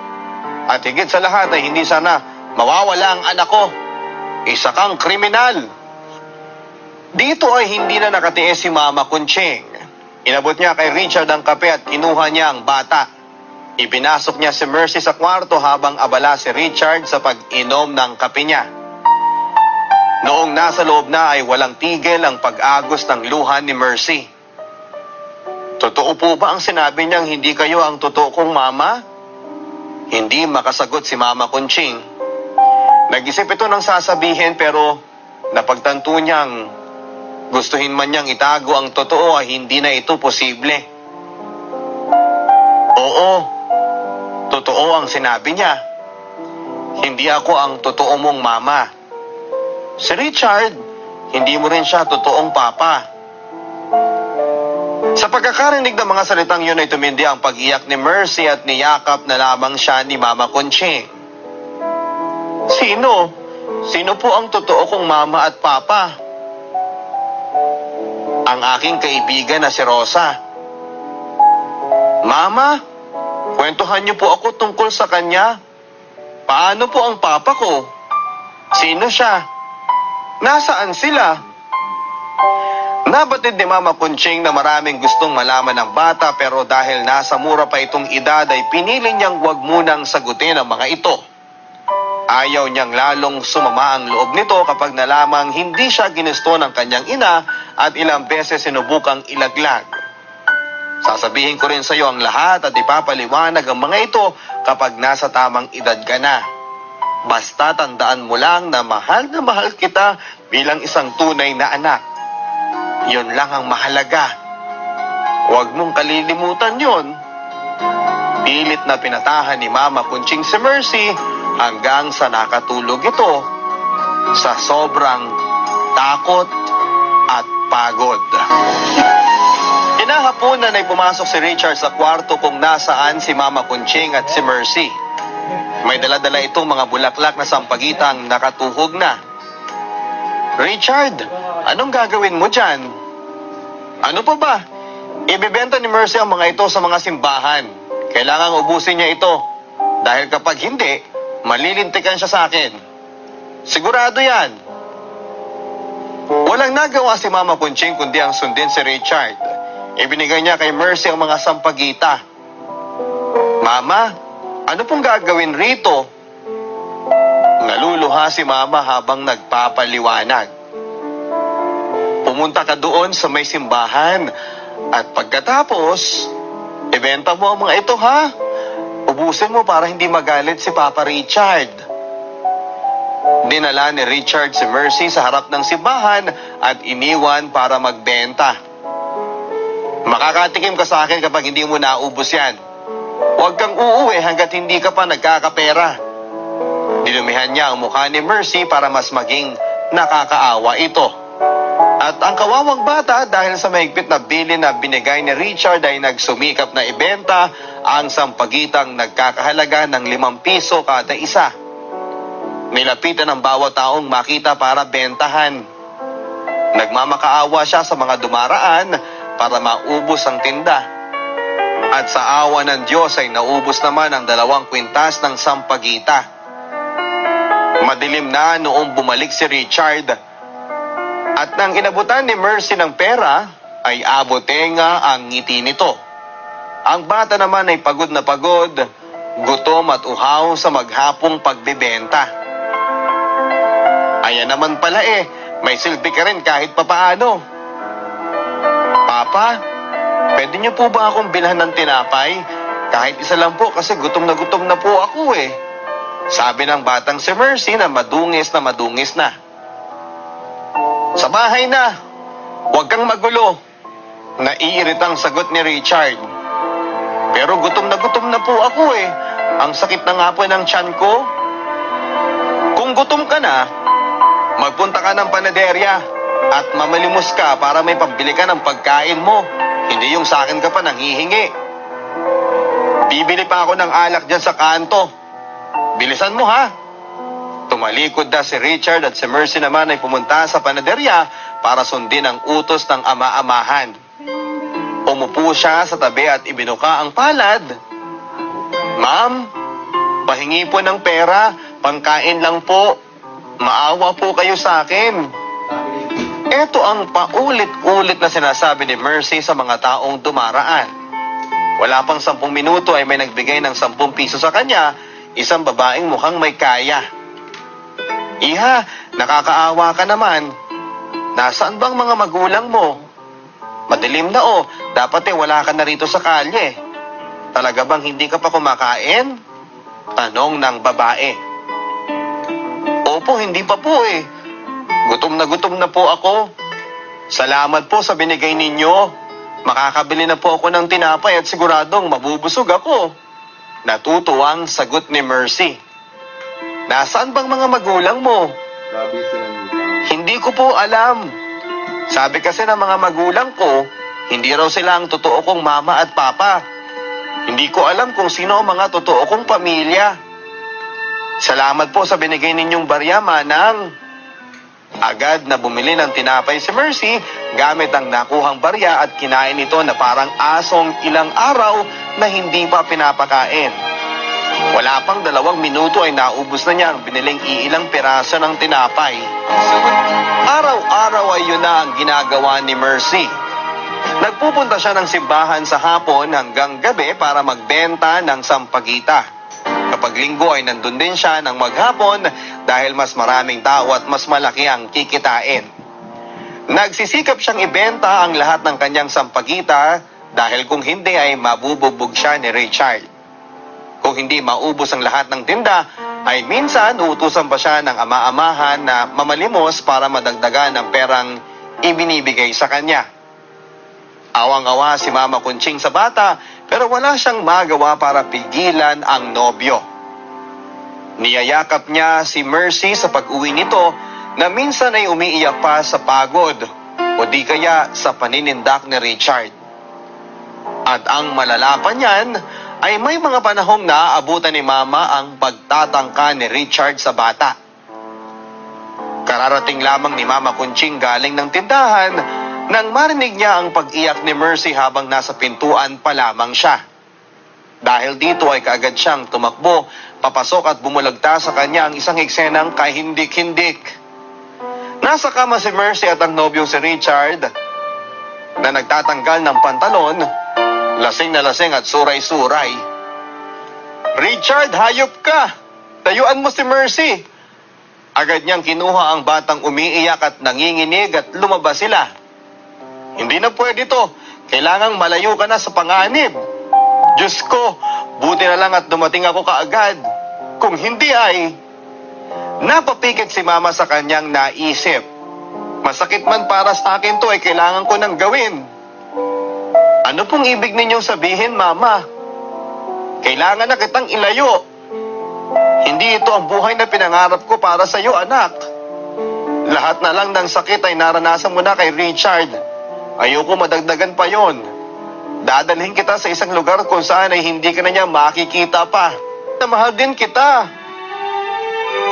At higit sa lahat ay hindi sana mawawala ang anak ko. Isa kang kriminal." Dito ay hindi na nakatiis si Mama Kunching. Inabot niya kay Richard ang kape at kinuha niya ang bata. Ipinasok niya si Mercy sa kwarto habang abala si Richard sa pag-inom ng kape niya. Noong nasa loob na ay walang tigil ang pag-agos ng luha ni Mercy. "Totoo po ba ang sinabi niyang hindi kayo ang totoo kong mama?" Hindi makasagot si Mama Kunching. Nag-isip ito ng sasabihin pero napagtanto niyang gustuhin man niyang itago ang totoo ay hindi na ito posible. "Oo, totoo ang sinabi niya. Hindi ako ang totoo mong mama. Si Richard, hindi mo rin siya totoong papa." Sa pagkakarinig ng mga salitang yun ay tumindi ang pag-iyak ni Mercy at niyakap na lamang siya ni Mama Kunching. Sino? Sino po ang totoo kong mama at papa?" "Ang aking kaibigan na si Rosa." "Mama, kwentuhan niyo po ako tungkol sa kanya. Paano po ang papa ko? Sino siya? Nasaan sila?" Nabatid ni Mama Kunching na maraming gustong malaman ng bata pero dahil nasa mura pa itong edad ay pinili niyang huwag munang sagutin ang mga ito. Ayaw niyang lalong sumama ang loob nito kapag nalamang hindi siya ginusto ng kanyang ina at ilang beses sinubukang ilaglag. "Sasabihin ko rin sa iyo ang lahat at ipapaliwanag ang mga ito kapag nasa tamang edad ka na. Basta tandaan mo lang na mahal kita bilang isang tunay na anak. Yun lang ang mahalaga. Huwag mong kalilimutan yun." Pilit na pinatahan ni Mama Kunching si Mercy hanggang sa nakatulog ito sa sobrang takot at pagod. Kinahaponan ay pumasok si Richard sa kwarto kung nasaan si Mama Kunching at si Mercy. May dala-dala itong mga bulaklak na sampagitang nakatuhog na. "Richard, anong gagawin mo dyan?" "Ano pa ba? Ibebenta ni Mercy ang mga ito sa mga simbahan. Kailangang ubusin niya ito. Dahil kapag hindi, malilintikan siya sa akin. Sigurado yan." Walang nagawa si Mama Kunching kundi ang sundin si Richard. Ibinigay niya kay Mercy ang mga sampagita. "Mama, ano pong gagawin rito?" Naluluha si Mama habang nagpapaliwanag. "Pumunta ka doon sa may simbahan at pagkatapos, ibenta mo ang mga ito ha. Ubusin mo para hindi magalit si Papa Richard." dinala ni Richard si Mercy sa harap ng simbahan at iniwan para magbenta. Makakatikim ka sa akin kapag hindi mo naubos yan. Huwag kang uuwi hanggat hindi ka pa nagkakapera. Dinumihan niya ang mukha ni Mercy para mas maging nakakaawa ito. At ang kawawang bata dahil sa mahigpit na bilin na binigay ni Richard ay nagsumikap na ibenta ang sampagitang nagkakahalaga ng 5 piso kada isa. Nilapitan ang bawat taong makita para bentahan. Nagmamakaawa siya sa mga dumaraan para maubos ang tinda. At sa awa ng Diyos ay naubos naman ang 2 kwintas ng sampagita. Madilim na noong bumalik si Richard. At nang inabutan ni Mercy ng pera, ay abotenga ang ngiti nito. Ang bata naman ay pagod na pagod, gutom at uhaw sa maghapong pagbebenta. Ayan naman pala may silbi ka rin kahit papaano. Papa, pwede niyo po ba akong bilhan ng tinapay? Kahit isa lang po kasi gutom na po ako Sabi ng batang si Mercy na madungis na. Sa bahay na, huwag kang magulo. Naiiritang sagot ni Richard. Pero gutom na po ako Ang sakit na nga po ng tiyan ko. Kung gutom ka na, magpunta ka ng panaderya at mamalimos ka para may pambili ka ng pagkain mo. Hindi yung sa akin ka pa nanghihingi. Bibili pa ako ng alak dyan sa kanto. Bilisan mo ha. Tumalikod na si Richard at si Mercy naman ay pumunta sa panaderya para sundin ang utos ng ama-amahan. Umupo siya sa tabi at ibinuka ang palad. Ma'am, pahingi po ng pera, pangkain lang po. Maawa po kayo sa akin. Ito ang paulit-ulit na sinasabi ni Mercy sa mga taong dumaraan. Wala pang 10 minuto ay may nagbigay ng 10 piso sa kanya, isang babaeng mukhang may kaya. Iha, nakakaawa ka naman. Nasaan bang mga magulang mo? Madilim na dapat wala ka na rito sa kalye. Talaga bang hindi ka pa kumakain? Tanong ng babae. Opo, hindi pa po gutom na po ako. Salamat po sa binigay ninyo. Makakabili na po ako ng tinapay at siguradong mabubusog ako. Natutuwang sagot ni Mercy. Nasaan bang mga magulang mo? Hindi ko po alam. Sabi kasi ng mga magulang ko, hindi raw sila ang totoo kong mama at papa. Hindi ko alam kung sino ang mga totoo kong pamilya. Salamat po sa binigay ninyong barya, manang. Agad na bumili ng tinapay si Mercy gamit ang nakuhang barya at kinain ito na parang asong ilang araw na hindi pa pinapakain. Wala pang 2 minuto ay naubos na niya ang biniling iilang piraso ng tinapay. Araw-araw ay yun na ang ginagawa ni Mercy. Nagpupunta siya ng simbahan sa hapon hanggang gabi para magbenta ng sampagita. Kapag linggo ay nandun din siya ng maghapon dahil mas maraming tao at mas malaki ang kikitain. Nagsisikap siyang ibenta ang lahat ng kanyang sampagita dahil kung hindi ay mabubugbog siya ni Richard. Kung hindi maubos ang lahat ng tinda, ay minsan uutusan pa siya ng ama-amahan na mamalimos para madagdagan ng perang ibinibigay sa kanya. Awang-awa si Mama Kunching sa bata pero wala siyang magawa para pigilan ang nobyo. Niyayakap niya si Mercy sa pag-uwi nito na minsan ay umiiyak pa sa pagod o di kaya sa paninindak ni Richard. At ang malala pa niyan ay may mga panahong naaabutan ni Mama ang pagtatangka ni Richard sa bata. Kararating lamang ni Mama Kunching galing ng tindahan nang marinig niya ang pag-iyak ni Mercy habang nasa pintuan pa lamang siya. Dahil dito ay kaagad siyang tumakbo, papasok at bumulagta sa kanya ang isang eksenang kahindik-hindik. Nasa kama si Mercy at ang nobyong si Richard na nagtatanggal ng pantalon, lasing na lasing at suray-suray. Richard, hayop ka! Tayuan mo si Mercy! Agad niyang kinuha ang batang umiiyak at nanginginig at lumabas sila. Hindi na pwede to. Kailangang malayo ka na sa panganib. Diyos ko, buti na lang at dumating ako kaagad. Kung hindi ay... Napapikit si Mama sa kanyang naisip. Masakit man para sa akin to ay kailangan ko nang gawin. Ano pong ibig ninyong sabihin, Mama? Kailangan na kitang ilayo. Hindi ito ang buhay na pinangarap ko para sa iyo, anak. Lahat na lang ng sakit ay naranasan mo na kay Richard. Ayoko madagdagan pa yon. Dadalhin kita sa isang lugar kung saan ay hindi ka na niya makikita pa. Mahal din kita.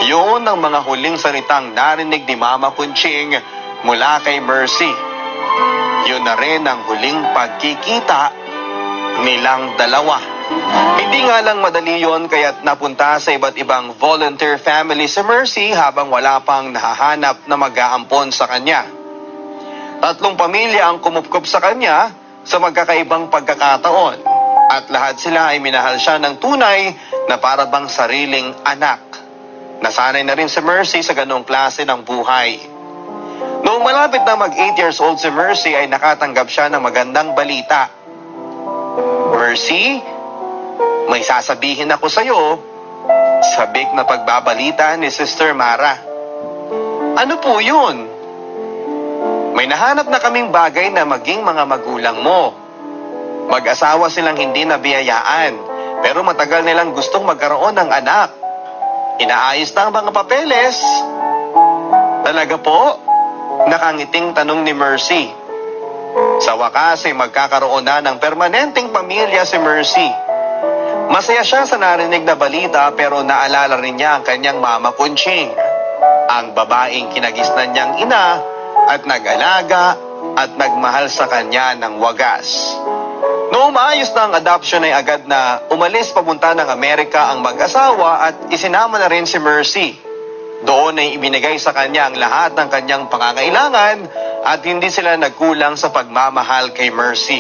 Yun ang mga huling salitang narinig ni Mama Kunching mula kay Mercy. Yun na rin ang huling pagkikita nilang dalawa. Hindi nga lang madali yon kaya't napunta sa iba't ibang volunteer family si Mercy habang wala pang nahahanap na mag-aampon sa kanya. 3 pamilya ang kumupkup sa kanya sa magkakaibang pagkakataon at lahat sila ay minahal siya ng tunay na para bang sariling anak. Nasanay na rin si Mercy sa ganong klase ng buhay. Noong malapit na mag 8 years old si Mercy ay nakatanggap siya ng magandang balita. Mercy, may sasabihin ako sa'yo, sabik na pagbabalita ni Sister Mara. Ano po yun? May nahanap na kaming bagay na maging mga magulang mo. Mag-asawa silang hindi nabiyayaan, pero matagal nilang gustong magkaroon ng anak. Inaayos na ang mga papeles. Talaga po? Nakangiting tanong ni Mercy. Sa wakas ay magkakaroon na ng permanenteng pamilya si Mercy. Masaya siya sa narinig na balita pero naalala rin niya ang kanyang Mama Kunching, ang babaeng kinagisnan niyang ina at nag-alaga at nagmahal sa kanya ng wagas. Noong maayos na ang adoption ay agad na umalis papunta ng Amerika ang mag-asawa at isinama na rin si Mercy. Doon ay ibinigay sa kanya ang lahat ng kanyang pangangailangan at hindi sila nagkulang sa pagmamahal kay Mercy.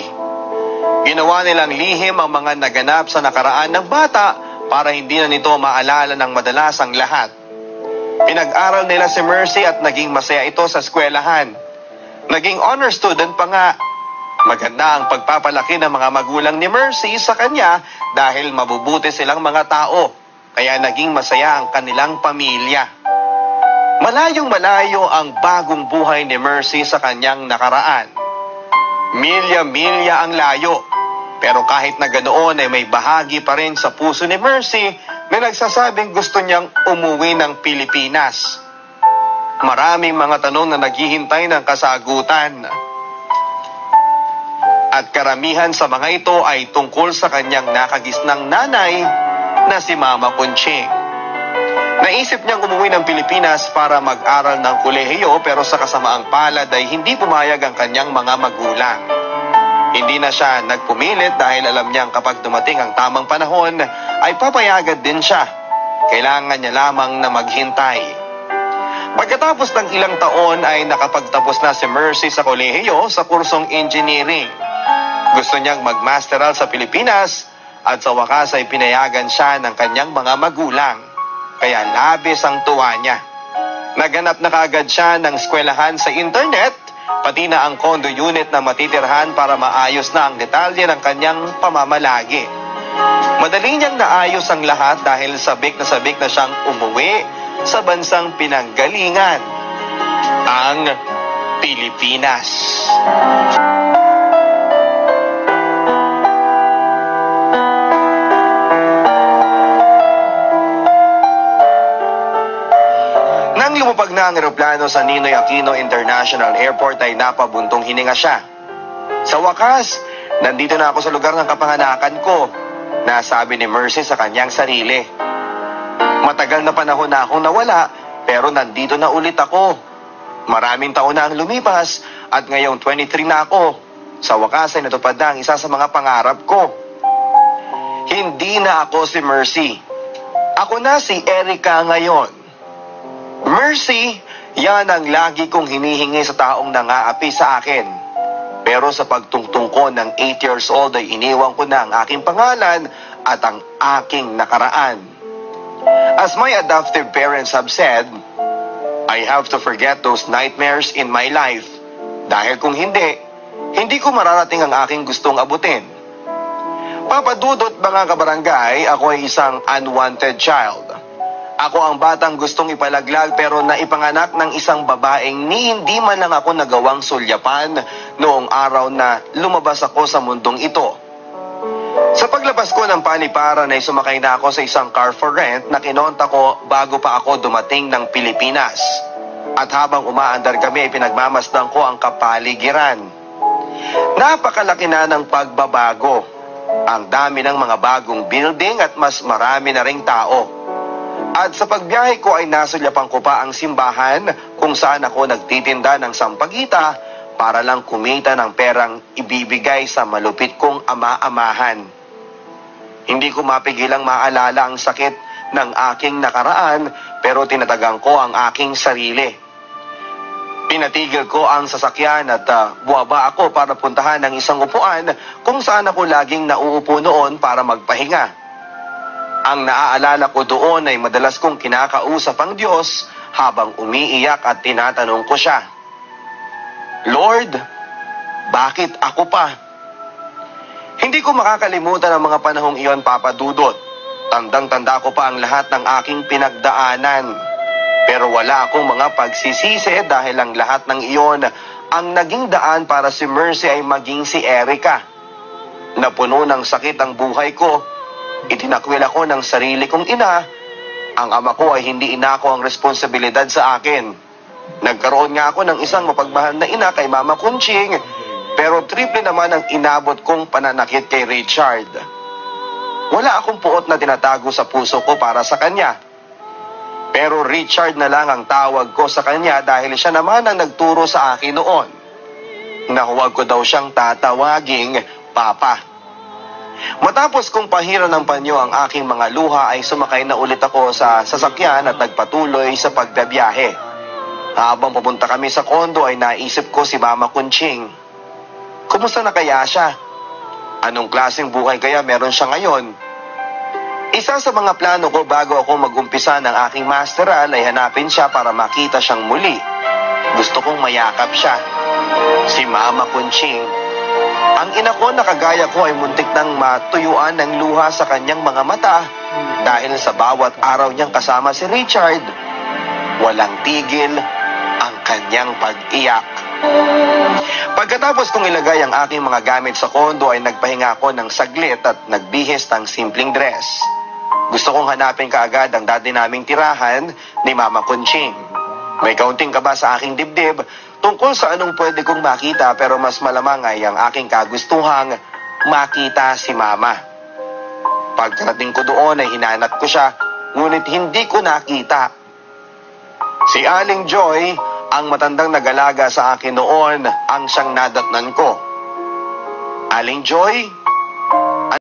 Ginawa nilang lihim ang mga naganap sa nakaraan ng bata para hindi na nito maalala ng madalas ang lahat. Pinag-aral nila si Mercy at naging masaya ito sa eskwelahan. Naging honor student pa nga. Maganda ang pagpapalaki ng mga magulang ni Mercy sa kanya dahil mabubuti silang mga tao, kaya naging masaya ang kanilang pamilya. Malayong malayo ang bagong buhay ni Mercy sa kanyang nakaraan. Milya-milya ang layo, pero kahit na ganoon ay may bahagi pa rin sa puso ni Mercy na nagsasabing gusto niyang umuwi ng Pilipinas. Maraming mga tanong na naghihintay ng kasagutan. At karamihan sa mga ito ay tungkol sa kanyang nakagisnang nanay na si Mama Kunching. Naisip niyang umuwi ng Pilipinas para mag-aral ng kolehiyo pero sa kasamaang palad ay hindi pumayag ang kanyang mga magulang. Hindi na siya nagpumilit dahil alam niyang kapag dumating ang tamang panahon ay papayagan din siya. Kailangan niya lamang na maghintay. Pagkatapos ng ilang taon ay nakapagtapos na si Mercy sa kolehiyo sa kursong engineering. Gusto niyang magmasteral sa Pilipinas at sa wakas ay pinayagan siya ng kanyang mga magulang. Kaya labis ang tuwa niya. Naganap na kaagad siya ng eskwelahan sa internet, pati na ang condo unit na matitirhan para maayos na ang detalye ng kanyang pamamalagi. Madali niyang naayos ang lahat dahil sabik na siyang umuwi sa bansang pinanggalingan, ang Pilipinas. Nang lumapag na ang eroplano sa Ninoy Aquino International Airport ay napabuntong hininga siya. Sa wakas, nandito na ako sa lugar ng kapanganakan ko, nasabi ni Mercy sa kanyang sarili. Matagal na panahon na akong nawala, pero nandito na ulit ako. Maraming taon na ang lumipas at ngayong 23 na ako. Sa wakas ay natupad na ang isa sa mga pangarap ko. Hindi na ako si Mercy. Ako na si Erica ngayon. Mercy, yan ang lagi kong hinihingi sa taong nangaapi sa akin. Pero sa pagtungtong ko ng 8 years old ay iniwan ko na ang aking pangalan at ang aking nakaraan. As my adoptive parents have said, I have to forget those nightmares in my life. Dahil kung hindi ko mararating ang aking gustong abutin. Papadudot mga kabarangay, ako ay isang unwanted child. Ako ang batang gustong ipalaglag pero naipanganak ng isang babaeng ni hindi man lang ako nagawang sulyapan noong araw na lumabas ako sa mundong ito. Sa paglabas ko ng paliparan ay sumakay na ako sa isang car for rent na kinonta ko bago pa ako dumating ng Pilipinas. At habang umaandar kami ay pinagmamasdan ko ang kapaligiran. Napakalaki na ng pagbabago. Ang dami ng mga bagong building at mas marami na ring tao. At sa pagbiyahe ko ay nasulyapan ko pa ang simbahan kung saan ako nagtitinda ng sampagita para lang kumita ng perang ibibigay sa malupit kong ama-amahan. Hindi ko mapigilang maalala ang sakit ng aking nakaraan pero tinatagang ko ang aking sarili. Pinatigil ko ang sasakyan at buwaba ako para puntahan ang isang upuan kung saan ako laging nauupo noon para magpahinga. Ang naaalala ko doon ay madalas kong kinakausap ang Diyos habang umiiyak at tinatanong ko siya, Lord, bakit ako pa? Hindi ko makakalimutan ang mga panahong iyon, Papa Dudut. Tandang-tanda ko pa ang lahat ng aking pinagdaanan. Pero wala akong mga pagsisisi dahil ang lahat ng iyon ang naging daan para si Mercy ay maging si Erica. Napuno ng sakit ang buhay ko. Itinakwil ako ng sarili kong ina. Ang ama ko ay hindi inako ang responsibilidad sa akin. Nagkaroon nga ako ng isang mapagmahal na ina kay Mama Kunching, pero triple naman ang inabot kong pananakit kay Richard. Wala akong puot na tinatago sa puso ko para sa kanya. Pero Richard na lang ang tawag ko sa kanya dahil siya naman ang nagturo sa akin noon. Nahuwag ko daw siyang tatawaging Papa. Matapos kong pahiran ng panyo ang aking mga luha ay sumakay na ulit ako sa sasakyan at nagpatuloy sa pagbabiyahe. Habang pupunta kami sa kondo ay naisip ko si Mama Kunching. Kumusta na kaya siya? Anong klaseng buhay kaya meron siya ngayon? Isa sa mga plano ko bago ako mag-umpisa ng aking masteral ay hanapin siya para makita siyang muli. Gusto kong mayakap siya. Si Mama Kunching. Ang ina ko na kagaya ko ay muntik nang matuyuan ng luha sa kanyang mga mata dahil sa bawat araw niyang kasama si Richard. Walang tigil ang kanyang pag-iyak. Pagkatapos kong ilagay ang aking mga gamit sa kondo ay nagpahinga ako ng saglit at nagbihis ng simpleng dress. Gusto kong hanapin kaagad ang dati naming tirahan ni Mama Kunching. May kaunting kaba sa aking dibdib tungkol sa anong pwede kong makita pero mas malamang ay ang aking kagustuhang makita si Mama. Pagkarating ko doon ay hinanap ko siya ngunit hindi ko nakita. Si Aling Joy, ang matandang nag-alaga sa akin noon, ang siyang nadatnan ko. Aling Joy,